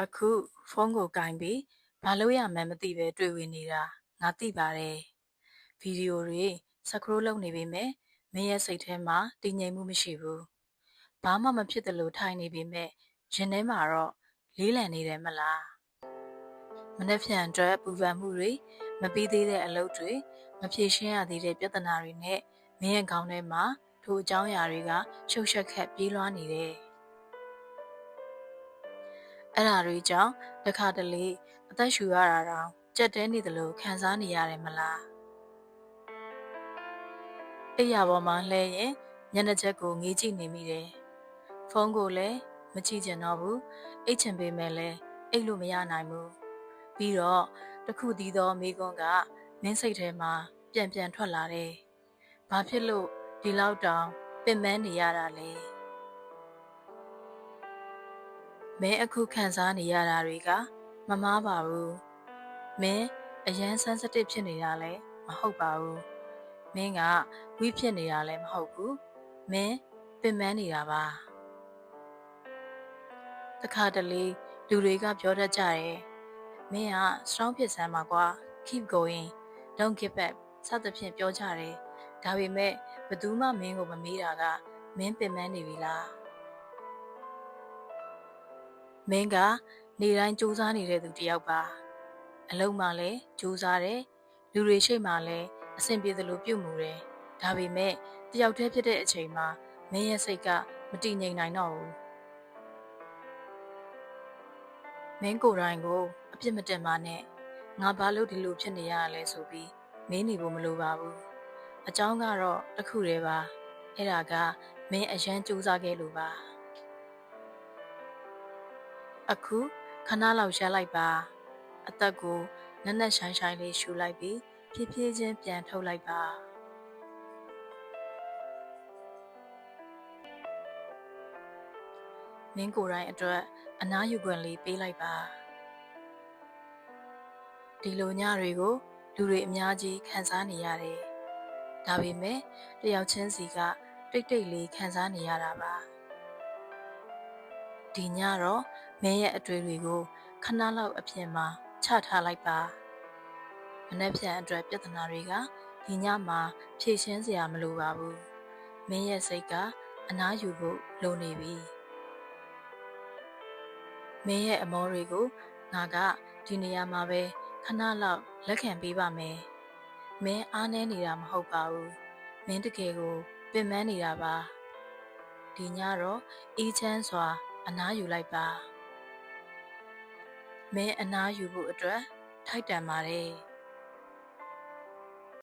အခုဖုန်းကိုကင်ပြီးဘာလို့ရမှန်းမသိပဲတွေ့ဝင်နေတာငါသိပါတယ်ဗီဒီယိုတွေစခရိုးလုပ်နေပေမဲ့မင်းရဲ့စိတ်ထဲမှာတည်ငြိမ်မှုမရှိဘူးဘာမှမဖြစ်တယ်လို့ထိုင်နေပေမဲ့ရင်ထဲမှာတော့လေးလံနေတယ်မလားမနှက်ဖြန်အတွက်ပူပန်မှုတွေမပြီးသေးတဲ့အလုပ်တွေမဖြေရှင်းရသေးတဲ့ပြဿနာတွေနဲ့မင်းရဲ့ခေါင်းထဲမှာထိုအကြောင်းအရာတွေကရှုပ်ရှက်ခက်ပြေးလွှားနေတယ်အဲ့ဓာတွေကြောင့်တစ်ခါတလေအသက်ရှူရတာတောင်ကြက်တဲနေတယ်လို့ခံစားနေရတယ်မလားအိယာပေါ်မှာလှဲရင်ညနေချက်ကိုငေးကြည့်နေမိတယ်ဖုန်းကိုလည်းမကြည့်ချင်တော့ဘူးအိတ်ချင်ပေမဲ့လည်းအိတ်လို့မရနိုင်ဘူးပြီးတော့တခုတည်းသောမိကွန်းကမင်းစိတ်ထဲမှာပြန်ထွက်လာတယ်ဘာဖြစ်လို့ဒီလောက်တောင်ပင်ပန်းနေရတာလဲမင်းအခုခံစားနေရတာတွေကမမားပါဘူးမင်းအရန် sensitive ဖြစ်နေတာလည်းမဟုတ်ပါဘူးမင်းကဝိဖြစ်နေတာလည်းမဟုတ်ဘူးမင်းပင်ပန်းနေတာပါတခါတလေလူတွေကပြောတတ်ကြတယ်မင်းက strong ဖြစ်စမ်းပါကွာ keep going don't give up စသဖြင့်ပြောကြတယ်ဒါပေမဲ့ဘယ်သူမှမင်းကိုမမေးတာကမင်းပင်ပန်းနေပြီလားမင်းကနေတိုင်းစူးစမ်းနေတဲ့သူတယောက်ပါအလုံးမှလည်းစူးစမ်းတယ်လူတွေရှိမှလည်းအဆင်ပြေသလိုပြုတ်မှုတယ်ဒါပေမဲ့တယောက်တည်းဖြစ်တဲ့အချိန်မှာမင်းရဲ့စိတ်ကမတည်ငြိမ်နိုင်တော့ဘူးမင်းကိုယ်တိုင်ကိုအပြစ်မတင်ပါနဲ့ငါဘာလို့ဒီလိုဖြစ်နေရလဲဆိုပြီးမင်းနေဖို့မလိုပါဘူးအကြောင်းကတော့တစ်ခုတည်းပါအဲ့ဒါကမင်းအရန်စူးစမ်းခဲ့လို့ပါအခုခဏလောက်ရပ်လိုက်ပါအသက်ကိုနက်နက်ရှိုင်းရှိုင်းလေးရှူလိုက်ပြီးဖြည်းဖြည်းချင်းပြန်ထုတ်လိုက်ပါမင်းကိုယ်တိုင်အတွက်အနားယူခွင့်လေးပေးလိုက်ပါဒီလိုညတွေကိုလူတွေအများကြီးခံစားနေရတယ်ဒါပေမဲ့တယောက်ချင်းစီကတိတ်တိတ်လေးခံစားနေရတာပါဒီညတော့မင်းရဲ့အတွေ့တွေကိုခဏလောက်အပြင်မှာချထားလိုက်ပါမနှက်ဖြန်အတွက်ပြဿနာတွေကဒီညမှာဖြေရှင်းစရာမလိုပါဘူးမင်းရဲ့စိတ်ကအနားယူဖို့လိုနေပြီမင်းရဲ့အမောတွေကိုငါကဒီနေရာမှာပဲခဏလောက်လက်ခံပေးပါမယ်မင်းအားနည်းနေတာမဟုတ်ပါဘူးမင်းတကယ်ကိုပင်ပန်းနေတာပါဒီညတော့အေးချမ်းစွာအနားယူလိုက်ပါမင်းအနားယူဖို့အတွက်ထိုက်တန်ပါတယ်